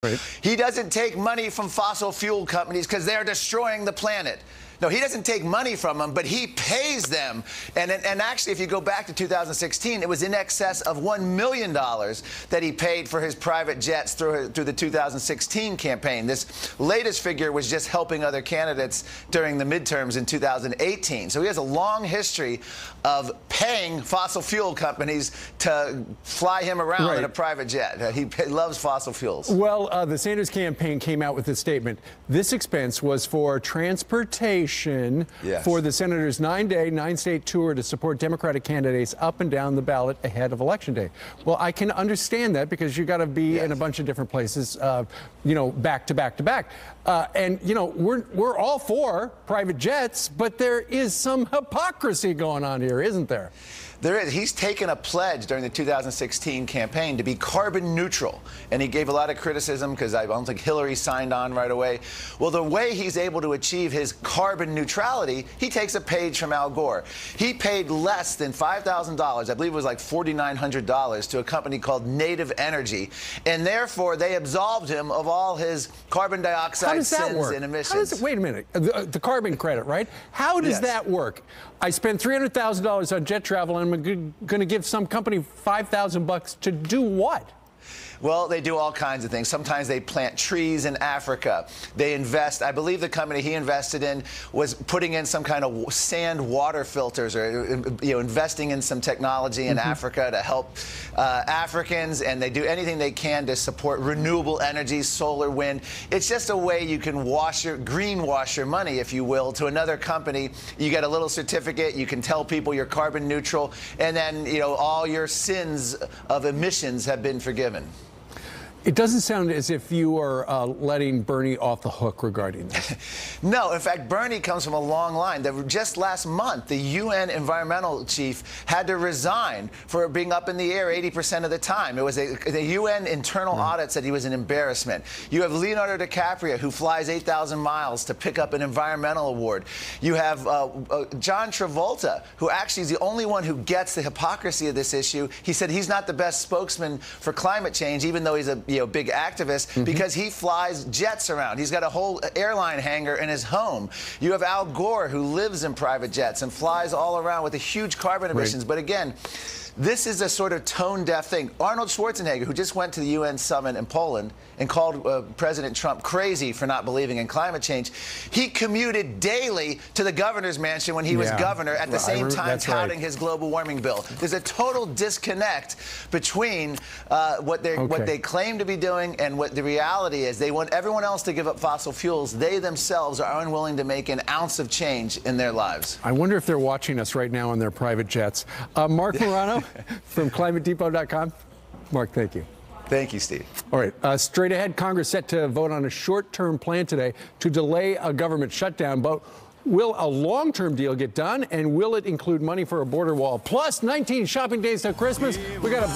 Right. He doesn't take money from fossil fuel companies because they're destroying the planet. No, he doesn't take money from them, but he pays them. And actually, if you go back to 2016, it was in excess of $1 million that he paid for his private jets through the 2016 campaign. This latest figure was just helping other candidates during the midterms in 2018. So he has a long history of paying fossil fuel companies to fly him around in a private jet. He loves fossil fuels. Well, the Sanders campaign came out with a statement. This expense was for transportation for the senator's 9-day, 9-state tour to support Democratic candidates up and down the ballot ahead of Election Day. Well, I can understand that because you got to be in a bunch of different places, back to back to back. We're all for private jets, but there is some hypocrisy going on here, isn't there? There is. He's taken a pledge during the 2016 campaign to be carbon neutral, and he gave a lot of criticism because I don't think Hillary signed on right away. Well, the way he's able to achieve his carbon neutrality, he takes a page from Al Gore. He paid less than $5,000, I believe it was like $4,900, to a company called Native Energy, and therefore they absolved him of all his carbon dioxide sins and emissions. Wait a minute. The carbon credit, right? How does that work? I spent $300,000 on jet travel, and I'm going to give some company $5,000 to do what? Well, they do all kinds of things. Sometimes they plant trees in Africa. They invest. I believe the company he invested in was putting in some kind of sand water filters, or investing in some technology in Africa to help Africans. And they do anything they can to support renewable energy, solar, wind. It's just a way you can greenwash your money, if you will, to another company. You get a little certificate. You can tell people you're carbon neutral, and then all your sins of emissions have been forgiven. It doesn't sound as if you are letting Bernie off the hook regarding this. No, in fact, Bernie comes from a long line. Just last month, the UN environmental chief had to resign for being up in the air 80% of the time. It was the UN internal audit said he was an embarrassment. You have Leonardo DiCaprio, who flies 8,000 miles to pick up an environmental award. You have John Travolta, who actually is the only one who gets the hypocrisy of this issue. He said he's not the best spokesman for climate change, even though he's a big activist, because he flies jets around. He's got a whole airline hangar in his home. You have Al Gore, who lives in private jets and flies all around with the huge carbon emissions. But again, this is a sort of tone-deaf thing. Arnold Schwarzenegger, who just went to the UN summit in Poland and called President Trump crazy for not believing in climate change, he commuted daily to the governor's mansion when he was governor, at the same time touting his global warming bill. There's a total disconnect between what they claim to be doing and what the reality is. They want everyone else to give up fossil fuels. They themselves are unwilling to make an ounce of change in their lives. I wonder if they're watching us right now on their private jets. Mark Morano from ClimateDepot.com. Mark, thank you. Thank you, Steve. All right. Straight ahead, Congress set to vote on a short-term plan today to delay a government shutdown. But will a long-term deal get done? And will it include money for a border wall? Plus 19 shopping days till Christmas. We got a